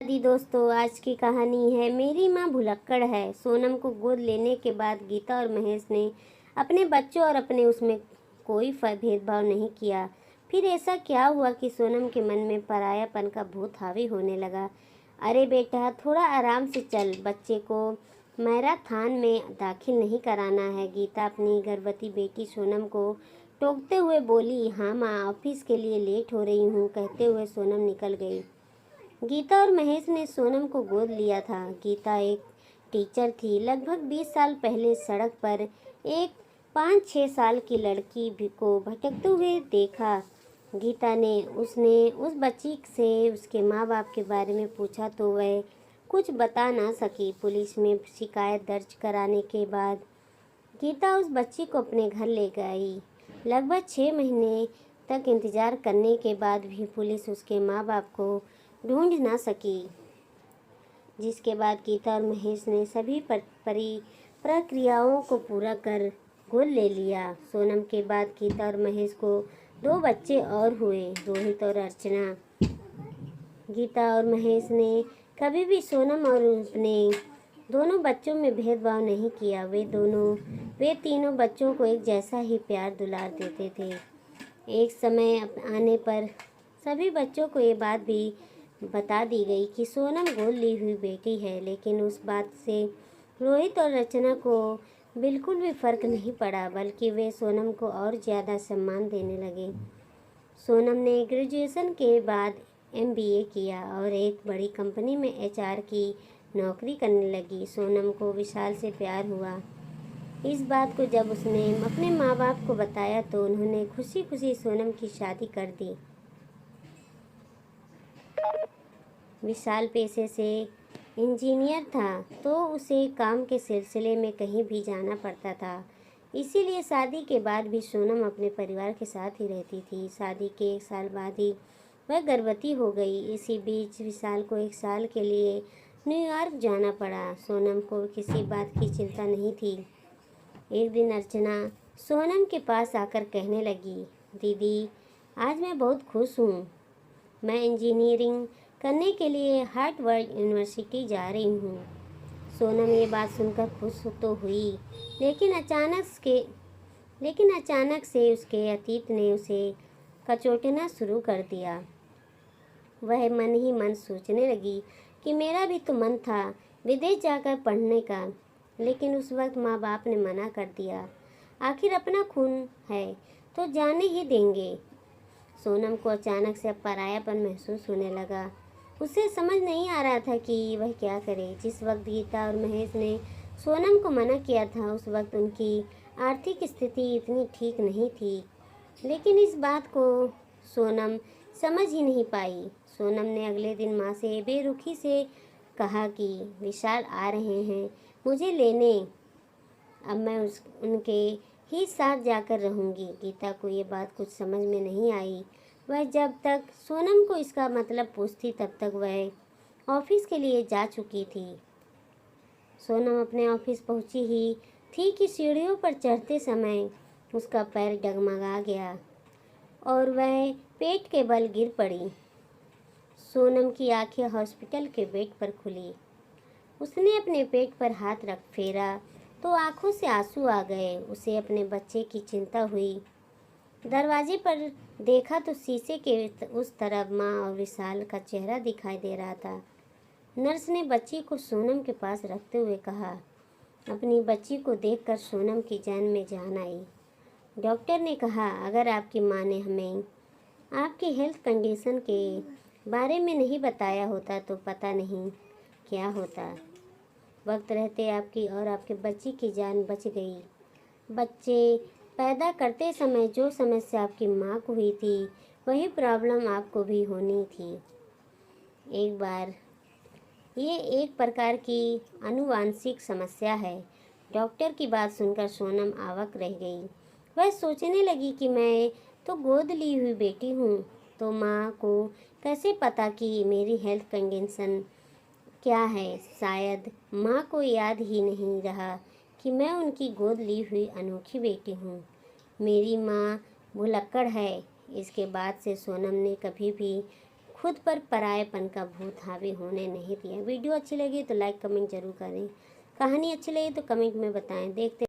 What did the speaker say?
दादी दोस्तों, आज की कहानी है मेरी माँ भुलक्कड़ है। सोनम को गोद लेने के बाद गीता और महेश ने अपने बच्चों और अपने उसमें कोई भेदभाव नहीं किया। फिर ऐसा क्या हुआ कि सोनम के मन में परायापन का भूत हावी होने लगा। अरे बेटा, थोड़ा आराम से चल, बच्चे को मैराथन में दाखिल नहीं कराना है। गीता अपनी गर्भवती बेटी सोनम को टोकते हुए बोली। हाँ माँ, ऑफिस के लिए लेट हो रही हूँ, कहते हुए सोनम निकल गई। गीता और महेश ने सोनम को गोद लिया था। गीता एक टीचर थी। लगभग 20 साल पहले सड़क पर एक 5-6 साल की लड़की को भटकते हुए देखा। गीता ने उसने उस बच्ची से उसके माँ बाप के बारे में पूछा तो वह कुछ बता ना सकी। पुलिस में शिकायत दर्ज कराने के बाद गीता उस बच्ची को अपने घर ले गई। लगभग 6 महीने तक इंतजार करने के बाद भी पुलिस उसके माँ बाप को ढूंढ ना सकी, जिसके बाद गीता और महेश ने सभी प्रक्रियाओं को पूरा कर गोद ले लिया। सोनम के बाद गीता और महेश को 2 बच्चे और हुए, रोहित और अर्चना। गीता और महेश ने कभी भी सोनम और अपने दोनों बच्चों में भेदभाव नहीं किया। वे तीनों बच्चों को एक जैसा ही प्यार दुलार देते थे। एक समय आने पर सभी बच्चों को ये बात भी बता दी गई कि सोनम गोद ली हुई बेटी है, लेकिन उस बात से रोहित और रचना को बिल्कुल भी फर्क नहीं पड़ा, बल्कि वे सोनम को और ज़्यादा सम्मान देने लगे। सोनम ने ग्रेजुएशन के बाद MBA किया और एक बड़ी कंपनी में HR की नौकरी करने लगी। सोनम को विशाल से प्यार हुआ। इस बात को जब उसने अपने माँ बाप को बताया तो उन्होंने खुशी खुशी सोनम की शादी कर दी। विशाल पेशे से इंजीनियर था, तो उसे काम के सिलसिले में कहीं भी जाना पड़ता था। इसीलिए शादी के बाद भी सोनम अपने परिवार के साथ ही रहती थी। शादी के 1 साल बाद ही वह गर्भवती हो गई। इसी बीच विशाल को 1 साल के लिए न्यूयॉर्क जाना पड़ा। सोनम को किसी बात की चिंता नहीं थी। एक दिन अर्चना सोनम के पास आकर कहने लगी, दीदी, आज मैं बहुत खुश हूँ। मैं इंजीनियरिंग करने के लिए हार्वर्ड यूनिवर्सिटी जा रही हूँ। सोनम ये बात सुनकर खुश तो हुई, लेकिन अचानक से उसके अतीत ने उसे कचोटना शुरू कर दिया। वह मन ही मन सोचने लगी कि मेरा भी तो मन था विदेश जाकर पढ़ने का, लेकिन उस वक्त माँ बाप ने मना कर दिया। आखिर अपना खून है तो जाने ही देंगे। सोनम को अचानक से परायापन महसूस होने लगा। उसे समझ नहीं आ रहा था कि वह क्या करे। जिस वक्त गीता और महेश ने सोनम को मना किया था, उस वक्त उनकी आर्थिक स्थिति इतनी ठीक नहीं थी, लेकिन इस बात को सोनम समझ ही नहीं पाई। सोनम ने अगले दिन माँ से बेरुखी से कहा कि विशाल आ रहे हैं मुझे लेने, अब मैं उनके ही साथ जाकर रहूँगी। गीता को ये बात कुछ समझ में नहीं आई। वह जब तक सोनम को इसका मतलब पूछती तब तक वह ऑफिस के लिए जा चुकी थी। सोनम अपने ऑफिस पहुंची ही थी कि सीढ़ियों पर चढ़ते समय उसका पैर डगमगा गया और वह पेट के बल गिर पड़ी। सोनम की आंखें हॉस्पिटल के बेड पर खुली। उसने अपने पेट पर हाथ रख फेरा तो आंखों से आंसू आ गए। उसे अपने बच्चे की चिंता हुई। दरवाजे पर देखा तो शीशे के उस तरफ माँ और विशाल का चेहरा दिखाई दे रहा था। नर्स ने बच्ची को सोनम के पास रखते हुए कहा। अपनी बच्ची को देखकर सोनम की जान में जान आई। डॉक्टर ने कहा, अगर आपकी माँ ने हमें आपकी हेल्थ कंडीशन के बारे में नहीं बताया होता तो पता नहीं क्या होता। वक्त रहते आपकी और आपके बच्ची की जान बच गई। बच्चे पैदा करते समय जो समस्या आपकी माँ को हुई थी, वही प्रॉब्लम आपको भी होनी थी। ये एक प्रकार की आनुवांशिक समस्या है। डॉक्टर की बात सुनकर सोनम अवाक रह गई। वह सोचने लगी कि मैं तो गोद ली हुई बेटी हूँ, तो माँ को कैसे पता कि मेरी हेल्थ कंडीशन क्या है। शायद माँ को याद ही नहीं रहा कि मैं उनकी गोद ली हुई अनोखी बेटी हूँ। मेरी माँ भुलक्कड़ है। इसके बाद से सोनम ने कभी भी खुद पर परायेपन का भूत हावी होने नहीं दिया। वीडियो अच्छी लगी तो लाइक कमेंट जरूर करें। कहानी अच्छी लगी तो कमेंट में बताएं। देखते